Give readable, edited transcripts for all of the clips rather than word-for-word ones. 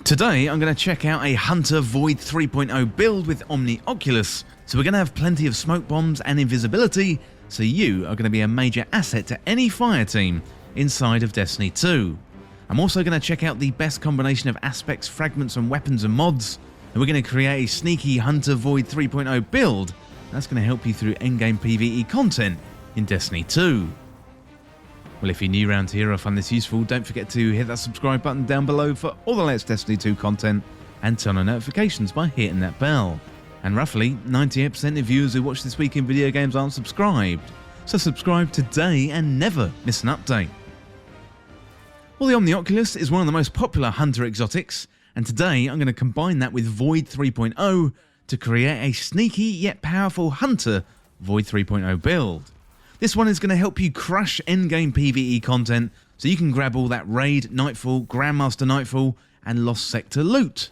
Today I'm going to check out a Hunter Void 3.0 build with Omnioculus, so we're going to have plenty of smoke bombs and invisibility, so you are going to be a major asset to any fire team inside of Destiny 2. I'm also going to check out the best combination of aspects, fragments and weapons and mods, and we're going to create a sneaky Hunter Void 3.0 build that's going to help you through endgame PvE content in Destiny 2. Well, if you're new around here or find this useful, don't forget to hit that subscribe button down below for all the latest Destiny 2 content and turn on notifications by hitting that bell. And roughly 98% of viewers who watch This Week in Video Games aren't subscribed, so subscribe today and never miss an update. Well, the Omnioculus is one of the most popular Hunter exotics, and today I'm going to combine that with Void 3.0 to create a sneaky yet powerful Hunter Void 3.0 build. This one is going to help you crush endgame PvE content so you can grab all that Raid, Nightfall, Grandmaster Nightfall and Lost Sector loot.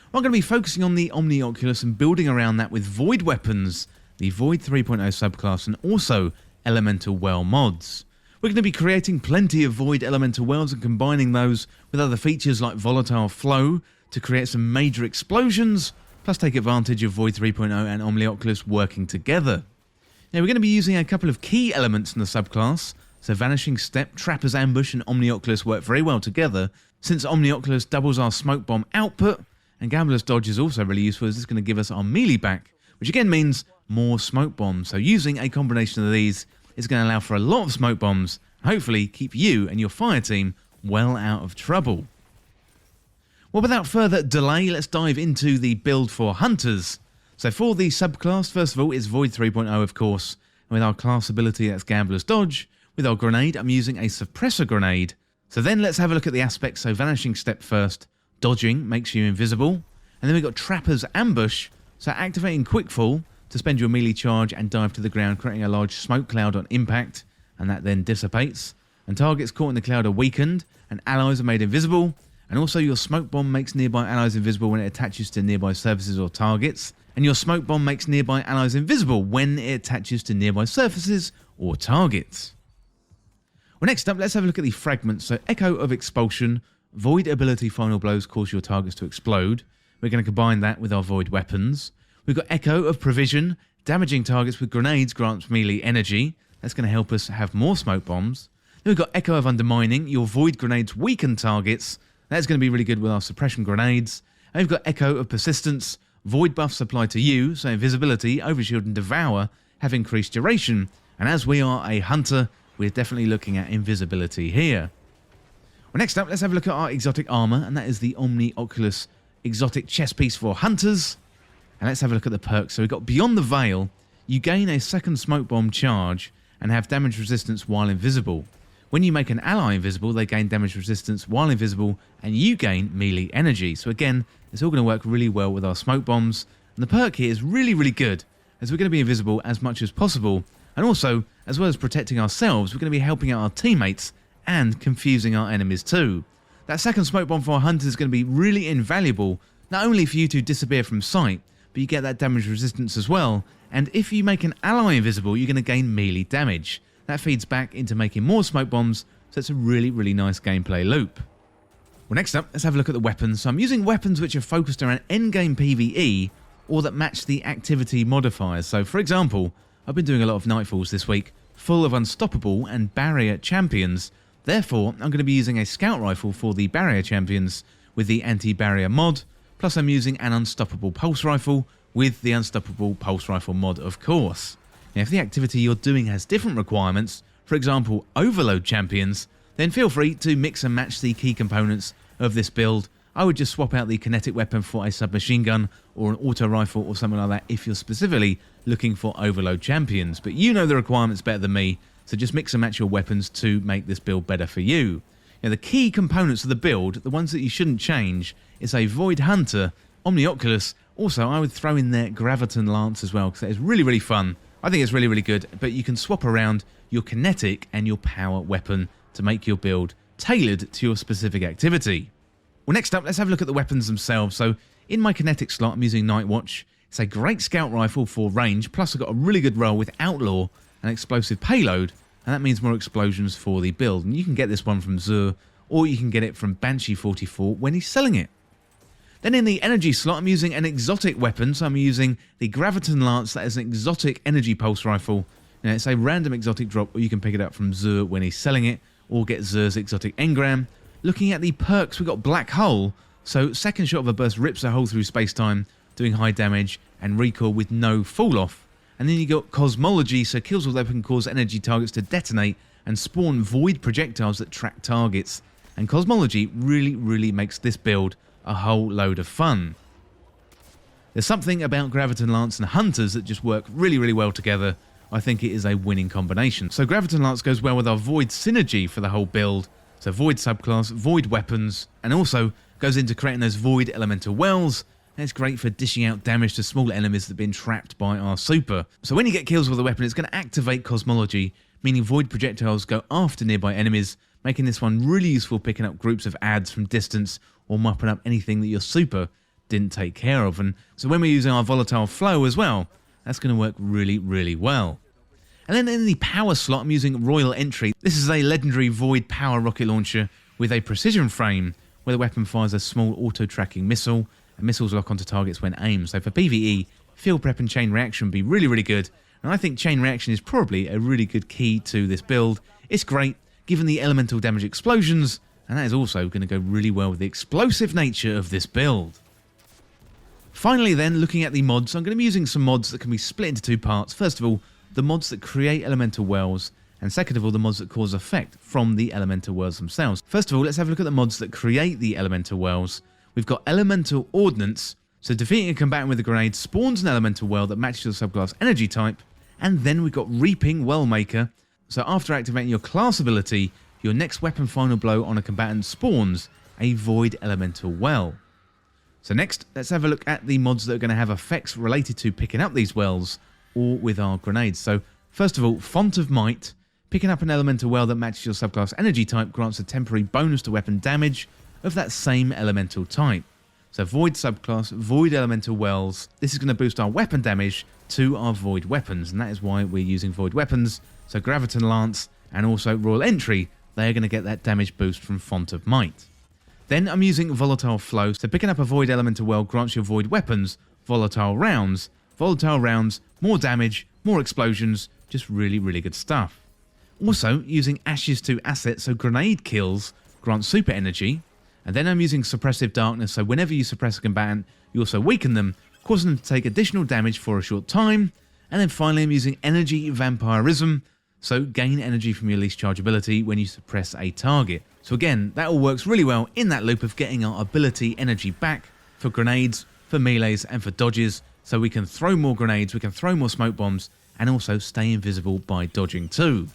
I'm going to be focusing on the Omnioculus and building around that with Void weapons, the Void 3.0 subclass and also Elemental Well mods. We're going to be creating plenty of Void Elemental Wells and combining those with other features like Volatile Flow to create some major explosions, plus take advantage of Void 3.0 and Omnioculus working together. Now we're going to be using a couple of key elements in the subclass, so Vanishing Step, Trapper's Ambush and Omnioculus work very well together, since Omnioculus doubles our smoke bomb output, and Gambler's Dodge is also really useful as it's going to give us our melee back, which again means more smoke bombs, so using a combination of these is going to allow for a lot of smoke bombs, and hopefully keep you and your fire team well out of trouble. Well, without further delay, let's dive into the build for Hunters. So for the subclass, first of all, is Void 3.0 of course, and with our class ability that's Gambler's Dodge. With our grenade, I'm using a Suppressor Grenade. So then let's have a look at the aspects, so Vanishing Step first, dodging makes you invisible, and then we've got Trapper's Ambush, so activating Quickfall to spend your melee charge and dive to the ground, creating a large smoke cloud on impact, and that then dissipates, and targets caught in the cloud are weakened, and allies are made invisible, and also your smoke bomb makes nearby allies invisible when it attaches to nearby surfaces or targets, and your smoke bomb makes nearby allies invisible when it attaches to nearby surfaces or targets. Well, next up, let's have a look at the fragments. So Echo of Expulsion, Void ability final blows cause your targets to explode. We're going to combine that with our Void weapons. We've got Echo of Provision, damaging targets with grenades grants melee energy. That's going to help us have more smoke bombs. Then we've got Echo of Undermining, your Void grenades weaken targets. That's going to be really good with our suppression grenades. And we've got Echo of Persistence, Void buffs apply to you, so Invisibility, Overshield and Devour have increased duration, and as we are a Hunter, we're definitely looking at Invisibility here. Well, next up, let's have a look at our exotic armor, and that is the Omnioculus exotic chest piece for Hunters. And let's have a look at the perks. So we've got Beyond the Veil, you gain a second smoke bomb charge and have damage resistance while invisible. When you make an ally invisible, they gain damage resistance while invisible, and you gain melee energy. So again, it's all going to work really well with our smoke bombs. And the perk here is really, really good, as we're going to be invisible as much as possible. And also, as well as protecting ourselves, we're going to be helping out our teammates and confusing our enemies too. That second smoke bomb for our Hunters is going to be really invaluable, not only for you to disappear from sight, but you get that damage resistance as well. And if you make an ally invisible, you're going to gain melee damage. That feeds back into making more smoke bombs, so it's a really, really nice gameplay loop. Well, next up, let's have a look at the weapons. So I'm using weapons which are focused around endgame PvE or that match the activity modifiers. So for example, I've been doing a lot of Nightfalls this week, full of Unstoppable and Barrier champions. Therefore, I'm going to be using a Scout Rifle for the Barrier champions with the Anti-Barrier mod, plus I'm using an Unstoppable Pulse Rifle with the Unstoppable Pulse Rifle mod, of course. Now, if the activity you're doing has different requirements, for example, Overload champions, then feel free to mix and match the key components of this build. I would just swap out the kinetic weapon for a submachine gun or an auto rifle or something like that if you're specifically looking for Overload champions. But you know the requirements better than me, so just mix and match your weapons to make this build better for you. Now, the key components of the build, the ones that you shouldn't change, is a Void Hunter, Omnioculus. Also, I would throw in there Graviton Lance as well, because that is really, really fun. I think it's really, really good, but you can swap around your kinetic and your power weapon to make your build tailored to your specific activity. Well, next up, let's have a look at the weapons themselves. So in my kinetic slot, I'm using Nightwatch. It's a great scout rifle for range, plus I've got a really good roll with Outlaw and explosive payload, and that means more explosions for the build. And you can get this one from Zur, or you can get it from Banshee 44 when he's selling it. Then in the energy slot, I'm using an exotic weapon, so I'm using the Graviton Lance. That is an exotic energy pulse rifle. Now, it's a random exotic drop, or you can pick it up from Zur when he's selling it, or get Zur's exotic engram. Looking at the perks, we've got Black Hole, so second shot of a burst rips a hole through space-time, doing high damage and recoil with no fall-off. And then you got Cosmology, so kills with weapon cause energy targets to detonate and spawn void projectiles that track targets. And Cosmology really makes this build a whole load of fun. There's something about Graviton Lance and Hunters that just work really well together. I think it is a winning combination. So Graviton Lance goes well with our Void synergy for the whole build. So Void subclass, Void weapons, and also goes into creating those Void elemental wells. And it's great for dishing out damage to small enemies that have been trapped by our super. So when you get kills with a weapon, it's going to activate Cosmology, meaning Void projectiles go after nearby enemies, making this one really useful picking up groups of adds from distance or mopping up anything that your super didn't take care of. And so when we're using our volatile flow as well, that's going to work really well. And then in the power slot, I'm using Royal Entry. This is a legendary Void power rocket launcher with a precision frame where the weapon fires a small auto-tracking missile, and missiles lock onto targets when aimed. So for PvE, field prep and chain reaction would be really good. And I think chain reaction is probably a really good key to this build. It's great, given the elemental damage explosions, and that is also going to go really well with the explosive nature of this build. Finally then, looking at the mods, I'm going to be using some mods that can be split into two parts. First of all, the mods that create elemental wells, and second of all, the mods that cause effect from the elemental wells themselves. First of all, let's have a look at the mods that create the elemental wells. We've got Elemental Ordnance, so defeating a combatant with a grenade spawns an elemental well that matches your subclass energy type, and then we've got Reaping Wellmaker, so after activating your class ability, your next weapon final blow on a combatant spawns a Void Elemental Well. So next, let's have a look at the mods that are going to have effects related to picking up these wells, or with our grenades. So first of all, Font of Might. Picking up an elemental well that matches your subclass energy type grants a temporary bonus to weapon damage of that same elemental type. So Void subclass, Void elemental wells. This is going to boost our weapon damage to our Void weapons, and that is why we're using Void weapons. So Graviton Lance and also Royal Entry, they are going to get that damage boost from Font of Might. Then I'm using Volatile Flow. So picking up a Void elemental well grants your Void weapons Volatile Rounds. Volatile rounds, more damage, more explosions, just really good stuff. Also, using Ashes to Asset, so grenade kills grant super energy. And then I'm using Suppressive Darkness, so whenever you suppress a combatant, you also weaken them, causing them to take additional damage for a short time. And then finally, I'm using Energy Vampirism, so gain energy from your least charge ability when you suppress a target. So again, that all works really well in that loop of getting our ability energy back for grenades, for melees, and for dodges. So we can throw more grenades, we can throw more smoke bombs, and also stay invisible by dodging too.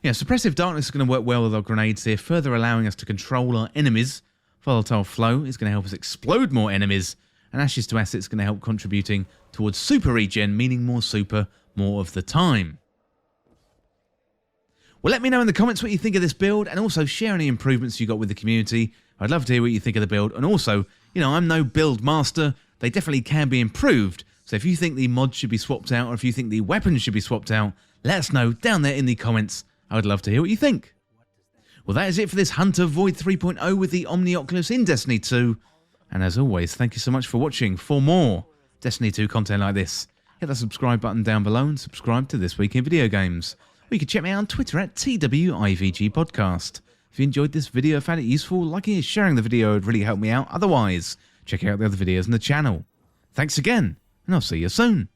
Yeah, Suppressive Darkness is going to work well with our grenades here, further allowing us to control our enemies. Volatile Flow is going to help us explode more enemies, and Ashes to Asset is going to help contributing towards super regen, meaning more super more of the time. Well, let me know in the comments what you think of this build, and also share any improvements you got with the community. I'd love to hear what you think of the build, and also, you know, I'm no build master. They definitely can be improved, so if you think the mods should be swapped out, or if you think the weapons should be swapped out, let us know down there in the comments. I would love to hear what you think. Well, that is it for this Hunter Void 3.0 with the Omnioculus in Destiny 2. And as always, thank you so much for watching. For more Destiny 2 content like this, hit that subscribe button down below and subscribe to This Week in Video Games. Or you can check me out on Twitter at TWIVG Podcast. If you enjoyed this video, found it useful, liking and sharing the video would really help me out. Otherwise, check out the other videos on the channel. Thanks again, and I'll see you soon.